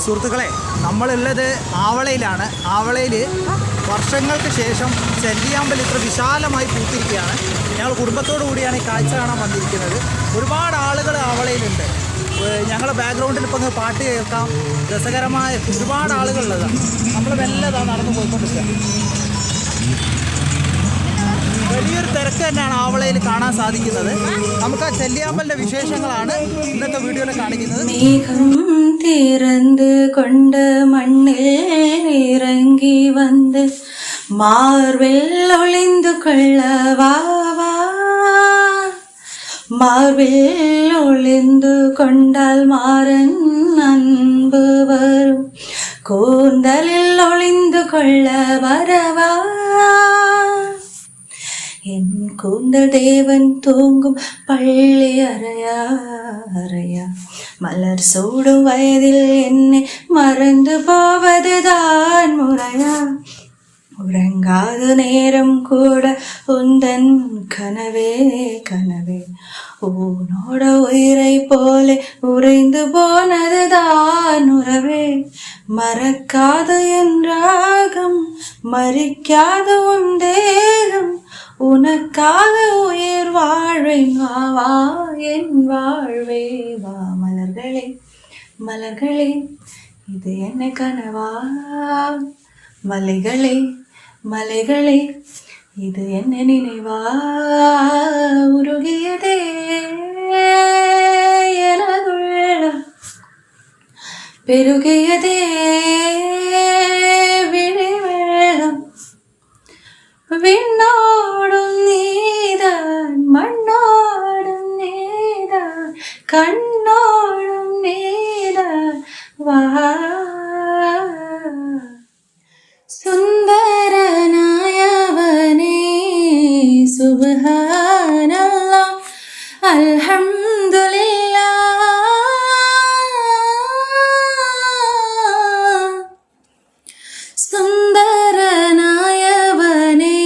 സുഹൃത്തുക്കളെ, നമ്മളുള്ളത് ആവളയിലാണ്. ആവളയിൽ വർഷങ്ങൾക്ക് ശേഷം ചെല്ലിയാമ്പൽ ഇത്ര വിശാലമായി പൂത്തിരിക്കുകയാണ്. ഞങ്ങൾ കുടുംബത്തോടു കൂടിയാണ് ഈ കാഴ്ച കാണാൻ വന്നിരിക്കുന്നത്. ഒരുപാട് ആളുകൾ ആവളയിലുണ്ട്. ഞങ്ങളുടെ ബാക്ക്ഗ്രൗണ്ടിൽ ഇപ്പോൾ പാട്ട് കേൾക്കാം. രസകരമായ ഒരുപാട് ആളുകളുള്ളതാണ്. നമ്മൾ മെല്ലെ നടന്നു പോയിക്കൊണ്ടിരിക്കുക. വലിയൊരു തിരക്ക് തന്നെയാണ് ആവളയിൽ കാണാൻ സാധിക്കുന്നത്. നമുക്ക് ആ ചെല്ലിയാമ്പലിന്റെ വിശേഷങ്ങളാണ് ഇന്നത്തെ വീഡിയോയിൽ കാണിക്കുന്നത്. മേഘം തിറந்து കൊണ്ട് മണ്ണിൽ ഇറങ്ങി വന്ന് മാർവിൽ ഒളിந்து കൊള്ളവാ, മാർവിൽ ഒളിந்து കൊണ്ടാൽ മാറൻ അൻപ് വരും, കൂന്തലിൽ ഒളിந்து കൊള്ള വരവാ. என் கூந்தல் தேவன் தூங்கும் பள்ளி அறையா அறையா, மலர் சூடும் வயதில் என்னை மறந்து போவதுதான் முறையா, உறங்காத நேரம் கூட உந்தன் கனவே கனவே, உன்னோட உயிரை போல உறைந்து போனதுதான் உறவே, மறக்காத என் ராகம் மறிக்காத உன் தேகம், உனக்காக உயிர் வாழ்வேன் வா வா என் வாழ்வே வா. மலர்களே மலர்களே இது என்ன கனவா, மலைகளே மலைகளே இது என்ன நினைவா, உருகியதே எனதுள்ளம் பெருகியதே விழி வெள்ளம், விண்ணோடும் நீதான் மண்ணோடும் நீதான் கண்ணோடும் நீதான் வா. സുന്ദരനായവനേ സുബ്ഹാനല്ലാഹ് അൽഹംദുലില്ലാഹ്, സുന്ദരനായവനേ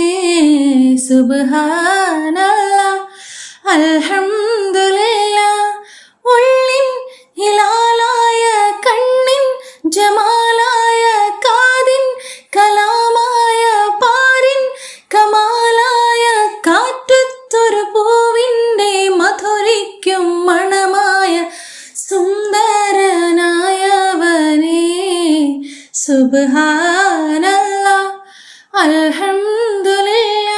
സുബ്ഹാനല്ലാഹ് അൽഹംദുലില്ലാഹ്, ഉള്ളിൻ ഹിലാലായ കണ്ണിൻ ജമാലായ കാതിൻ കലാമായ പാരിൻ കമാലായ കാറ്റത്തൊരു പൂവിൻ്റെ മധുരിക്കും മണമായ സുന്ദരനായവനേ സുബ്ഹാനല്ലാഹ് അൽഹംദുലില്ലാഹ്.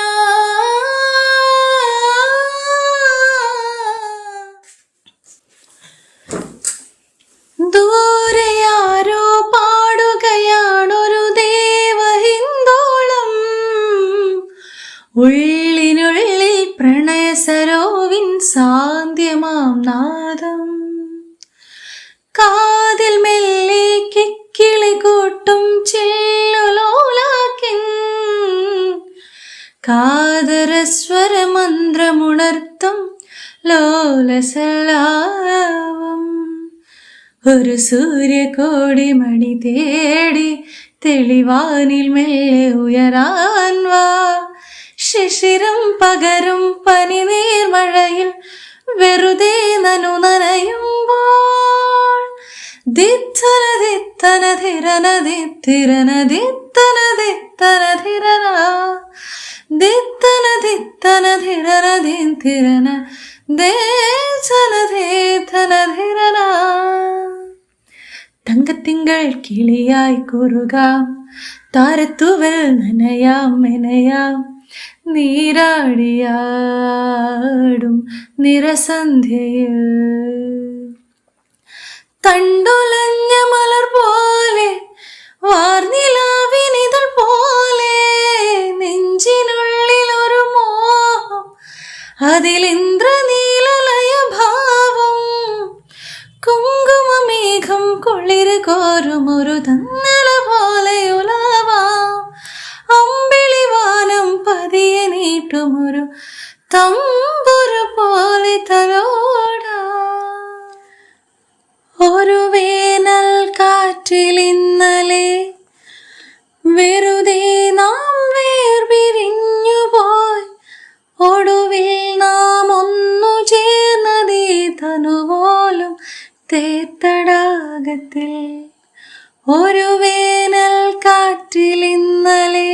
ദൂരെയാരോ പാടുകയാണൊരു ദേവഹിന്ദോളം, ഉള്ളിനുള്ളിൽ പ്രണയസരോവിൻ സാന്ധ്യമാം നാദം, കാതിൽ മെല്ലെ കിക്കിളി കൂട്ടും ചില്ലുലോലാക്കിൻ, കാതരസ്വരമന്ത്രമുണർത്തും ലോലസലാപം, ഒരു സൂര്യകോടി മണി തേടി തെളിവാനിൽ മെല്ലെ ഉയരാൻ വാ, ശിശിരം പകരും പനിനീർമഴയിൽ വെറുതെ നനയുമ്പോൾ, ദിത്തന ദിത്തന ധിരന ദിത്തിരന ദിത്തന ദിത്തന ധിരന ദിത്തന ദിത്തന ധിരന ദിത്തിരന ദേചന ധീധന ധിരന. തങ്കത്തിങ്കൾ കിളിയായി കുറുകാം, താരത്തൂവൽ നനയാം മെനയാം, നീരാടിയാടും നിറസന്ധ്യയിൽ, തണ്ടുലഞ്ഞ മലർ പോലെ വാർനിലാവിനിതൾ പോലെ, നെഞ്ചിനുള്ളിൽ ഒരു മോഹം അതിൽ ഇന്ദ്രനീലലയ ഭാവം, കുങ്കുമമേഘം കുളിര് കോരും ഒരു തന്നല പോലെ ഉലവാം, അമ്പിളിവാനം പതിയെ നീട്ടുമൊരു തമ്പുരു പോലെ തലോടാം. ഒരു വേനൽ കാറ്റിൽ ഇന്നലെ വെറുതെ നാം വേർപിരിഞ്ഞുപോയി, ഒടുവിൽ നാം ഒന്നു ചേർന്നതേ തനുപോലും തേത്തടാകത്തിൽ, ഒരു വേനൽ കാറ്റിൽ ഇന്നലെ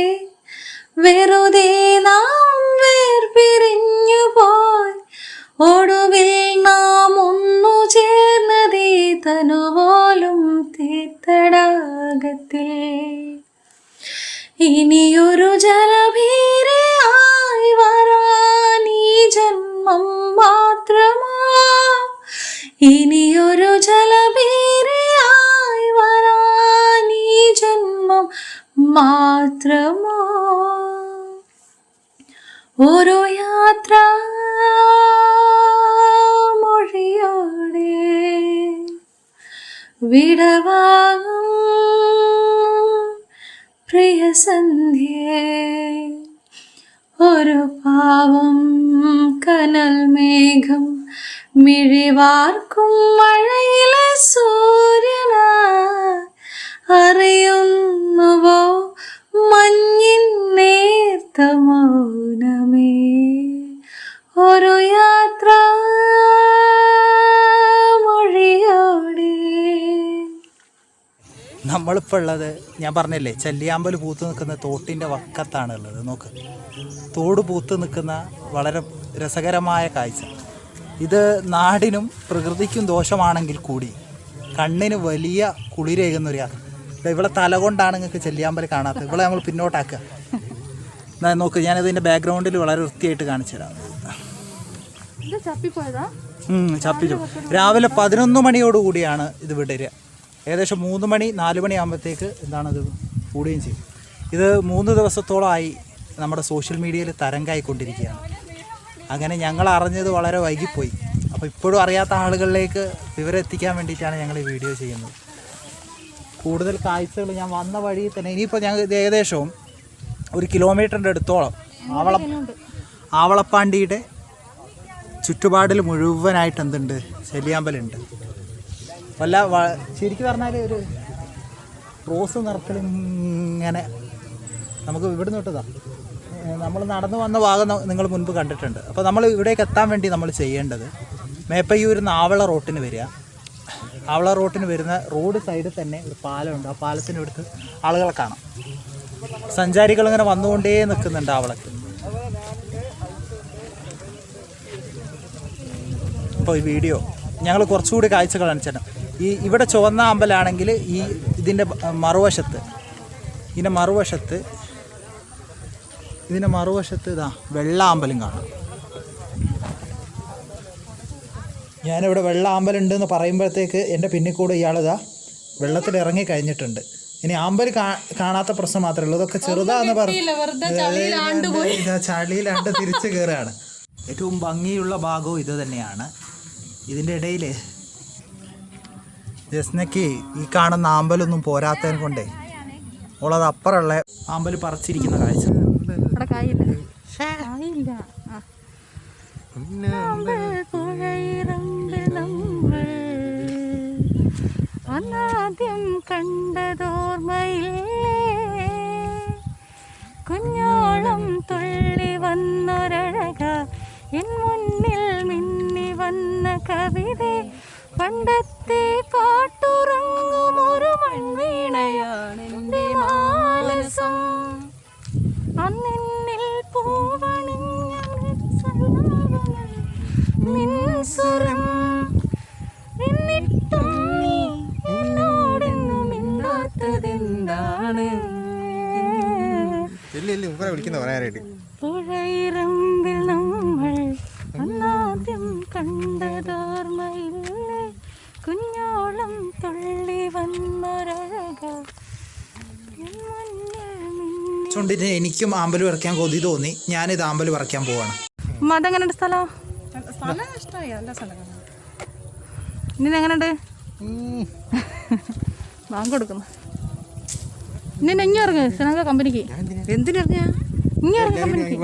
വെറുതെ നാം വേർപിരിഞ്ഞു പോയി. ഒടുവിൽ നാം ഒന്നു ചേർന്നതേ തനുപോലും തീർത്ഥടാകത്തിൽ. ഇനിയൊരു ജലഭീരയായി വരാൻ ഈ ജന്മം മാത്രമോ, ഇനിയൊരു ജലഭീരയായി വരാൻ ഈ ജന്മം മാത്രമോ. ഒരു യാത്ര മൊഴിയോടെ വിടവാങ്ങും പ്രിയ സന്ധ്യേ, ഒരു പാവം കനൽ മേഘം മിഴിവാർക്കും മഴയിലെ സൂര്യനാ. അറിയുന്നുവോ മഞ്ഞിൻ നേർത്ത മൗനമേ, ഒരു യാത്ര മൊഴിയോടെ. നമ്മളിപ്പോൾ ഉള്ളത് ഞാൻ പറഞ്ഞില്ലേ, ചെല്ലിയാമ്പൽ പൂത്ത് നിൽക്കുന്ന തോട്ടിൻ്റെ വക്കത്താണ് ഉള്ളത്. നോക്ക്, തോട് പൂത്ത് നിൽക്കുന്ന വളരെ രസകരമായ കാഴ്ച. ഇത് നാടിനും പ്രകൃതിക്കും ദോഷമാണെങ്കിൽ കൂടി കണ്ണിന് വലിയ കുളിരേകുന്നൊരു യാത്ര. ഇവളെ തല കൊണ്ടാണ് നിങ്ങൾക്ക് ചെല്ലിയാമ്പൽ കാണാത്തത്. ഇവളെ നമ്മൾ പിന്നോട്ടാക്കുക. നോക്ക്, ഞാനിതിൻ്റെ ബാക്ക്ഗ്രൗണ്ടിൽ വളരെ വൃത്തിയായിട്ട് കാണിച്ചു തരാം. ചപ്പിച്ചു. രാവിലെ 11 മണിയോടുകൂടിയാണ് ഇത് വിടരുക. ഏകദേശം 3 മണി 4 മണി ആകുമ്പോഴത്തേക്ക് എന്താണത് കൂടുകയും ചെയ്യും. ഇത് 3 ദിവസത്തോളമായി നമ്മുടെ സോഷ്യൽ മീഡിയയിൽ തരംഗായിക്കൊണ്ടിരിക്കുകയാണ്. അങ്ങനെ ഞങ്ങൾ അറിഞ്ഞത് വളരെ വൈകിപ്പോയി. അപ്പോൾ ഇപ്പോഴും അറിയാത്ത ആളുകളിലേക്ക് വിവരം എത്തിക്കാൻ വേണ്ടിയിട്ടാണ് ഞങ്ങൾ ഈ വീഡിയോ ചെയ്യുന്നത്. കൂടുതൽ കാഴ്ചകൾ ഞാൻ വന്ന വഴിയിൽ തന്നെ. ഇനിയിപ്പോൾ ഞങ്ങൾ ഇത് ഏകദേശം 1 കിലോമീറ്ററിൻ്റെ അടുത്തോളം ആവളപ്പാണ്ടിയുടെ ചുറ്റുപാടിൽ മുഴുവനായിട്ട് എന്തുണ്ട്, ചെല്ലിയാമ്പലുണ്ട്. ശരിക്കും പറഞ്ഞാൽ ഒരു റോസ് നിറത്തിൽ ഇങ്ങനെ നമുക്ക് ഇവിടുന്ന് തൊട്ടതാണ്. നമ്മൾ നടന്നു വന്ന ഭാഗം നിങ്ങൾ മുൻപ് കണ്ടിട്ടുണ്ട്. അപ്പോൾ നമ്മൾ ഇവിടേക്ക് എത്താൻ വേണ്ടി നമ്മൾ ചെയ്യേണ്ടത് മേപ്പയ്യൂരിൽ നിന്ന് ആവള റോട്ടിന് വരിക. ആവള റോട്ടിന് വരുന്ന റോഡ് സൈഡിൽ തന്നെ ഒരു പാലമുണ്ട്. ആ പാലത്തിൻ്റെ അടുത്ത് ആളുകളെ കാണാം. സഞ്ചാരികൾ ഇങ്ങനെ വന്നുകൊണ്ടേ നിൽക്കുന്നുണ്ട് ആവളക്ക്. അപ്പോൾ ഈ വീഡിയോ ഞങ്ങൾ കുറച്ചുകൂടി കാഴ്ചകൾ കാണിച്ചിട്ട്, ഇവിടെ ചുവന്ന അമ്പലമാണെങ്കിൽ ഇതിൻ്റെ മറുവശത്ത് ഇതാ വെള്ള അമ്പലം കാണാം. ഞാനിവിടെ വെള്ള അമ്പലം ഉണ്ടെന്ന് പറയുമ്പോഴത്തേക്ക് എൻ്റെ പിന്നിൽ കൂടെ ഇയാളിതാ വെള്ളത്തിൽ ഇറങ്ങി കഴിഞ്ഞിട്ടുണ്ട്. ഇനി ആമ്പൽ കാണാത്ത പ്രശ്നം മാത്രമേ ഉള്ളൂ. ഇതൊക്കെ ചെറുതാന്ന് പറഞ്ഞു ചളിയിലാണ്ട് തിരിച്ചു കയറുകയാണ്. ഏറ്റവും ഭംഗിയുള്ള ഭാഗവും ഇത് തന്നെയാണ്. ഇതിൻ്റെ ഇടയിൽ ജസ്നയ്ക്ക് ഈ കാണുന്ന ആമ്പലൊന്നും പോരാത്തതിനെ കൊണ്ടേ ഉള്ളത് അപ്പുറമുള്ള ആമ്പൽ പറിച്ചിരിക്കുന്ന കാഴ്ച. അന്നാദ്യം കണ്ടതോർമ്മയില്ലേ, കുഞ്ഞോളം തുള്ളി വന്നൊരഴക എൻ മുന്നിൽ മിന്നി വന്ന കവിത, പണ്ടത്തെ പാട്ടുറങ്ങും ഒരു മൺവീണയാണ് എൻ്റെ മാനസം. അന്നിൽ പൂവണിഞ്ഞ മിൻസുരം, എന്നിട്ടും നീ എന്നോടൊന്നും മിണ്ടാത്തതെന്താണ്? പുഴയിറമ്പിൽ നമ്മൾ അന്നാദ്യം കണ്ടതോർമ്മയില്ലേ, കുഞ്ഞോളം തുള്ളി വന്നൊരഴക. ചുണ്ടിന് എനിക്കും ആമ്പൽ പറിക്കാൻ കൊതി തോന്നി. ഞാനിത് ആമ്പൽ പറിക്കാൻ പോവാണ്. അതെങ്ങനെയുണ്ട് സ്ഥലം? ഇനി എങ്ങനെയുണ്ട്? ബാങ്ക് കൊടുക്കുന്നു. ഇനി ഇനി ഇറങ്ങ് സിനക കമ്പനിക്ക്. എന്തിനിറങ്ങിയ ഇനി ഇറങ്ങ കമ്പനിക്ക്.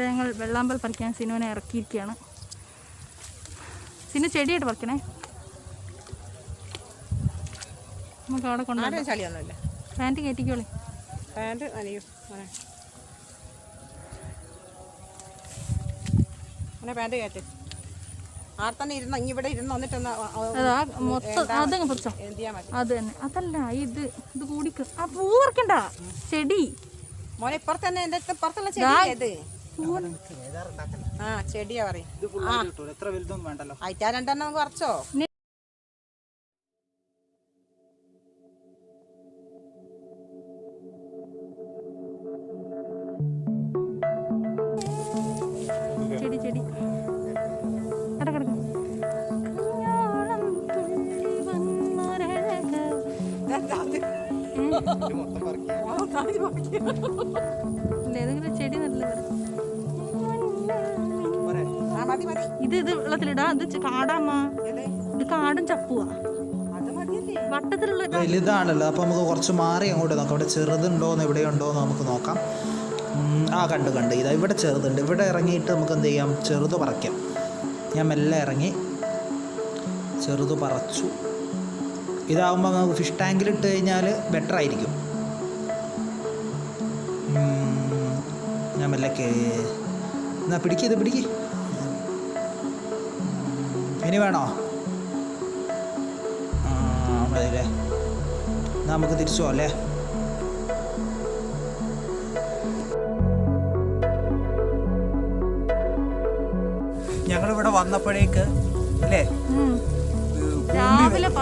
ഞങ്ങൾ വെള്ളാമ്പൽ പറിക്കാൻ സിനുവിനെ ഇറക്കിയിരിക്കുകയാണ്. സിനു ചെടിയായിട്ട് പറിക്കണേ. നമുക്ക് അവിടെ കൊണ്ടുപോകാം. ചളിയൊന്നുമില്ല. പാൻറ്റ് കയറ്റിക്കോളി. പാൻറ്റ് അനിയോ പാൻറ്റ് കയറ്റി. ആർത്തന്നെ ഇരുന്ന് ഇവിടെ ഇരുന്ന് വന്നിട്ടൊന്ന് അതാ മൊത്തം അതങ്ങ് പിടിച്ചോ. അത് തന്നെ. അതല്ല ഇത് കൂടിക്ക്. ആ പൂ പറിക്കണ്ട, ചെടി. മോനെ ഇപ്പുറത്ത് തന്നെ എന്റെ പുറത്തുള്ള ചെടി ഇത്. ആ ചെടിയാ പറയും. അയറ്റാ രണ്ടെണ്ണം കുറച്ചോ. ചെടി ചെടി കിടക്കിടക്ക്. ഏതെങ്കിലും ചെടി നല്ലത്. ഇത് വെള്ളത്തിലിടാ. ഇത് കാടാമ്മ. ഇത് കാടും ചപ്പുവാ. വട്ടത്തിലുള്ള വലുതാണല്ലോ. അപ്പോൾ നമുക്ക് കുറച്ച് മാറി അങ്ങോട്ട് നോക്കാം. അവിടെ ചെറുതുണ്ടോന്ന് എവിടെയുണ്ടോന്ന് നമുക്ക് നോക്കാം. ആ കണ്ട് ഇതാ ഇവിടെ ചെറുതുണ്ട്. ഇവിടെ ഇറങ്ങിയിട്ട് നമുക്ക് എന്ത് ചെയ്യാം, ചെറുത് പറിക്കാം. ഞാൻ മെല്ലെ ഇറങ്ങി ചെറുത് പറിച്ചു. ഇതാകുമ്പോൾ നമുക്ക് ഫിഷ് ടാങ്കിൽ ഇട്ട് കഴിഞ്ഞാൽ ബെറ്റർ ആയിരിക്കും. ഞാൻ മെല്ലെ എന്നാ പിടിക്ക്. ഇനി വേണോ? മതില്ലേ? നമുക്ക് തിരിച്ചു പോകാം അല്ലേ? ഞങ്ങളിവിടെ വന്നപ്പോഴേക്ക് അല്ലേ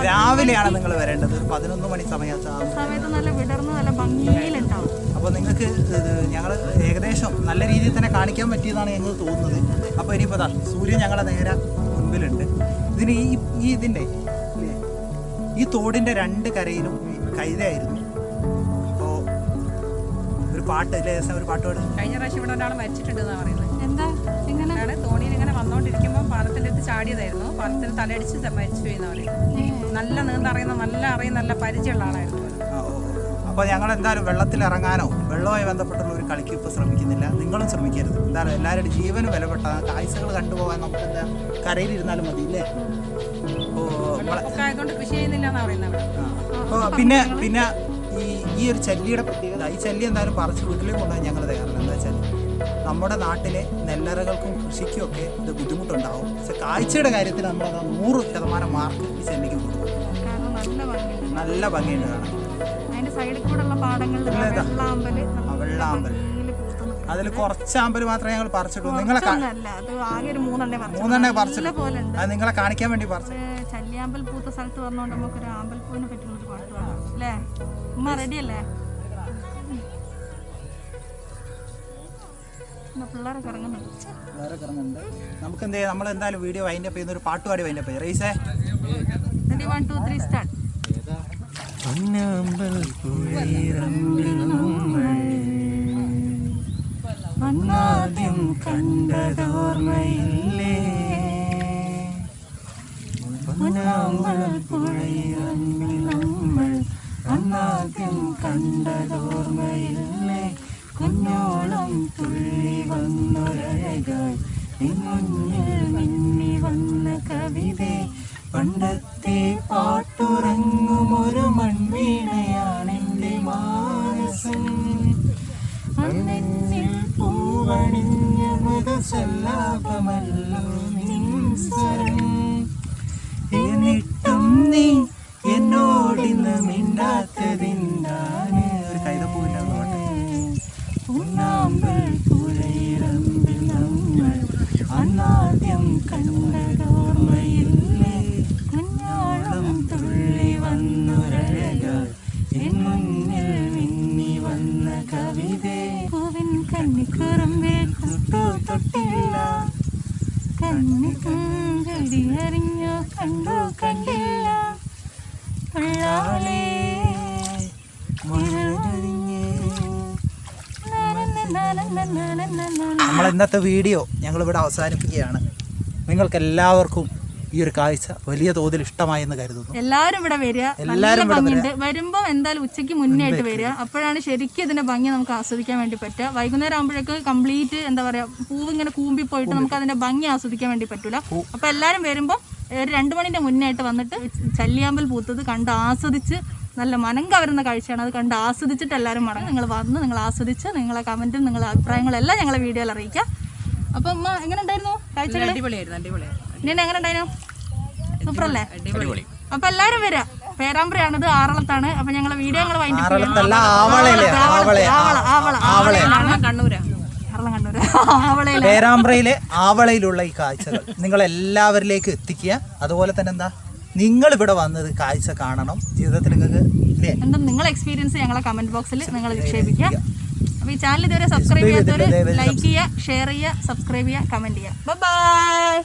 രാവിലെയാണ് നിങ്ങൾ വരേണ്ടത്. 11 മണി സമയത്ത് നല്ല വിടർന്ന് നല്ല ഭംഗിയിലുണ്ടാവും. അപ്പോൾ നിങ്ങൾക്ക് ഞങ്ങൾ ഏകദേശം നല്ല രീതിയിൽ തന്നെ കാണിക്കാൻ പറ്റിയതാണ് ഞങ്ങൾക്ക് തോന്നുന്നത്. അപ്പോൾ ഇനിയിപ്പോൾ സൂര്യൻ ഞങ്ങളുടെ നേരെ മുൻപിലുണ്ട്. ഇതിന് ഇതിൻ്റെ ഈ തോടിൻ്റെ 2 കരയിലും കൈതയായിരുന്നു. അപ്പോൾ ഒരു പാട്ട് ഒരു പാട്ട് പാടും. കഴിഞ്ഞ പ്രാവശ്യം ഇവിടെ ഒരാൾ മരിച്ചിട്ടുണ്ടെന്നാണ് പറയുന്നത്. എന്താ ഇങ്ങനെ തോണിയിൽ ഇങ്ങനെ വന്നോണ്ടിരിക്കുമ്പോൾ പാലത്തിൻ്റെ അടുത്ത് ചാടിയതായിരുന്നു. പാലത്തിന് തലയടിച്ച് മരിച്ചു പോയെന്ന് പറയുന്നത്. നല്ല നീന്തറിയുന്ന നല്ല പരിചയമുള്ള ആളായിരുന്നു. അപ്പോൾ ഞങ്ങൾ എന്തായാലും വെള്ളത്തിൽ ഇറങ്ങാനോ വെള്ളവുമായി ബന്ധപ്പെട്ടുള്ള ഒരു കളിക്ക് ഇപ്പോൾ ശ്രമിക്കുന്നില്ല. നിങ്ങളും ശ്രമിക്കരുത്. എന്തായാലും എല്ലാവരുടെ ജീവനും വിലപ്പെട്ട കാഴ്ചകൾ കണ്ടുപോകാൻ നമുക്ക് എന്താ കരയിലിരുന്നാലും മതി ഇല്ലേ? ആയതുകൊണ്ട് കൃഷി ചെയ്യുന്നില്ല എന്നാണ് പറയുന്നത്. അപ്പോൾ പിന്നെ ഈ ഒരു ചല്ലിയുടെ പ്രത്യേകത, ഈ ചല്ലി എന്തായാലും പറിച്ച് വീട്ടിലേക്ക് കൊണ്ടുപോകാൻ ഞങ്ങൾ തയ്യാറല്ല. എന്താ വെച്ചാൽ നമ്മുടെ നാട്ടിലെ നെല്ലറകൾക്കും കൃഷിക്കും ഒക്കെ ഇത് ബുദ്ധിമുട്ടുണ്ടാവും. പക്ഷെ കാഴ്ചയുടെ കാര്യത്തിൽ നമ്മൾ 100% മാർക്ക് ഈ ചല്ലിക്ക് കൊടുക്കും. നല്ല ഭംഗിയുണ്ട് കാണാൻ. സൈഡിൽ കൂടെയുള്ള പാടങ്ങളിൽ വെള്ളാമ്പൽ അതിൽ കുറച്ച് ആമ്പൽ മാത്രമേ ഞങ്ങൾ പറിച്ചിട്ടു. നിങ്ങളെ 3 പറിച്ചിട്ടു. അത് നിങ്ങളെ കാണിക്കാൻ വേണ്ടി പറിച്ചു. ചല്ലിയാമ്പൽ പൂത്ത സ്ഥലത്ത് പറഞ്ഞോണ്ട് നമുക്കൊരു ആമ്പൽപ്പൂവിനെ പറ്റുന്ന ഒരു പാട്ട് പാടാം അല്ലേ? ഉമ്മ റെഡിയല്ലേ? പിള്ളേരൊക്കെ ഇറങ്ങുന്നുണ്ട്. നമുക്ക് എന്ത് ചെയ്യാം, നമ്മൾ എന്തായാലും വീഡിയോ വൈൻഡപ്പ് ചെയ്യുന്ന ഒരു പാട്ട് പാടി വൈൻഡപ്പ് ചെയ്യാം. റേസേ 1 2 3 സ്റ്റാർട്ട്. അന്നാദ്യം കണ്ടതോർമ്മയില്ലേ, അന്നാദ്യം കണ്ടതോർമ്മയില്ലേ, കുഞ്ഞോളം തുള്ളി വന്നൊരഴകായി മുന്നിൽ മിന്നി വന്ന കവിതേ, പണ്ടത്തെ പാട്ടുറങ്ങുമൊരു മൺവീണയാണെൻ്റെ മാനസം, അന്നെന്നിൽ പൂവണിഞ്ഞ മൃദുസല്ലാപമല്ലോ നിൻ സ്വരം, എന്നിട്ടും നീ എന്നോടിന്ന് മിണ്ടാത്തതിന്താണ്. ഒരു കൈതപ്പൂവിൻ്റെ പൊന്നാമ്പൽ പുഴയിറമ്പിൽ നമ്മൾ അന്നാദ്യം കണ്ടതോർമ്മയില്ലേ, കുഞ്ഞോളം തുള്ളി വന്നൊരഴകായി മുന്നിൽ മിന്നി വന്ന കവിതേ, പൂവിൻ കണ്ണിക്കുറമ്പേ തൊട്ടില്ല, കണ്ണി അറിഞ്ഞോ കണ്ടോ കണ്ടില്ല, പള്ളാളേ നമ്മൾ ഇന്നത്തെ വീഡിയോ ഞങ്ങളിവിടെ അവസാനിപ്പിക്കുകയാണ്. നിങ്ങൾക്ക് എല്ലാവർക്കും ഈ ഒരു കാഴ്ച വലിയ തോതിൽ ഇഷ്ടമായി എന്ന് കരുതുന്നു. എല്ലാവരും ഇവിടെ വരിക. എല്ലാവരും വരുമ്പോൾ എന്തായാലും ഉച്ചയ്ക്ക് മുന്നേയായിട്ട് വരിക. അപ്പോഴാണ് ശരിക്കും ഇതിന്റെ ഭംഗി നമുക്ക് ആസ്വദിക്കാൻ വേണ്ടി പറ്റുക. വൈകുന്നേരം ആകുമ്പോഴേക്ക് കംപ്ലീറ്റ് എന്താ പറയാ, പൂവ് ഇങ്ങനെ കൂമ്പി പോയിട്ട് നമുക്ക് അതിന്റെ ഭംഗി ആസ്വദിക്കാൻ വേണ്ടി പറ്റൂല. അപ്പൊ എല്ലാവരും വരുമ്പോൾ ഒരു 2 മണിന്റെ മുന്നായിട്ട് വന്നിട്ട് ചല്ലിയാമ്പൽ പൂത്തത് കണ്ട് ആസ്വദിച്ച്, നല്ല മനം കവരുന്ന കാഴ്ചയാണ്. അത് കണ്ട് ആസ്വദിച്ചിട്ട് എല്ലാവരും മടങ്ങും. നിങ്ങൾ വന്ന് നിങ്ങൾ ആസ്വദിച്ച് നിങ്ങളെ കമന്റും നിങ്ങളെ അഭിപ്രായങ്ങളും എല്ലാം ഞങ്ങളെ വീഡിയോയിൽ അറിയിക്കാം. അപ്പൊ അമ്മ എങ്ങനെ ഉണ്ടായിരുന്നു കാഴ്ചകൾ? ഇനി എങ്ങനെ ഉണ്ടായിരുന്നു? സൂപ്പർ അല്ലേ? അപ്പൊ എല്ലാരും വരാം. പേരാമ്പ്രയാണിത്, ആറളത്താണ്. അപ്പൊ ഞങ്ങളെ വീഡിയോ ഞങ്ങൾ പേരാമ്പ്രയിലെ ആവളയിലുള്ള ഈ കാഴ്ചകൾ നിങ്ങൾ എല്ലാവരിലേക്ക് എത്തിക്കുക. അതുപോലെ തന്നെ എന്താ, നിങ്ങൾ ഇവിടെ വന്നത് കാഴ്ച കാണണം. ജീവിതത്തിൽ നിങ്ങൾക്ക് ഇല്ലേ എന്താ നിങ്ങളെ എക്സ്പീരിയൻസ് ഞങ്ങളെ കമന്റ് ബോക്സിൽ നിങ്ങൾ നിക്ഷേപിക്കുക. അപ്പൊ ഈ ചാനൽ ഇതുവരെ സബ്സ്ക്രൈബ് ചെയ്യാത്തവര് ലൈക്ക് ചെയ്യുക, ഷെയർ ചെയ്യുക, സബ്സ്ക്രൈബ് ചെയ്യുക, കമന്റ് ചെയ്യുക. ബൈ.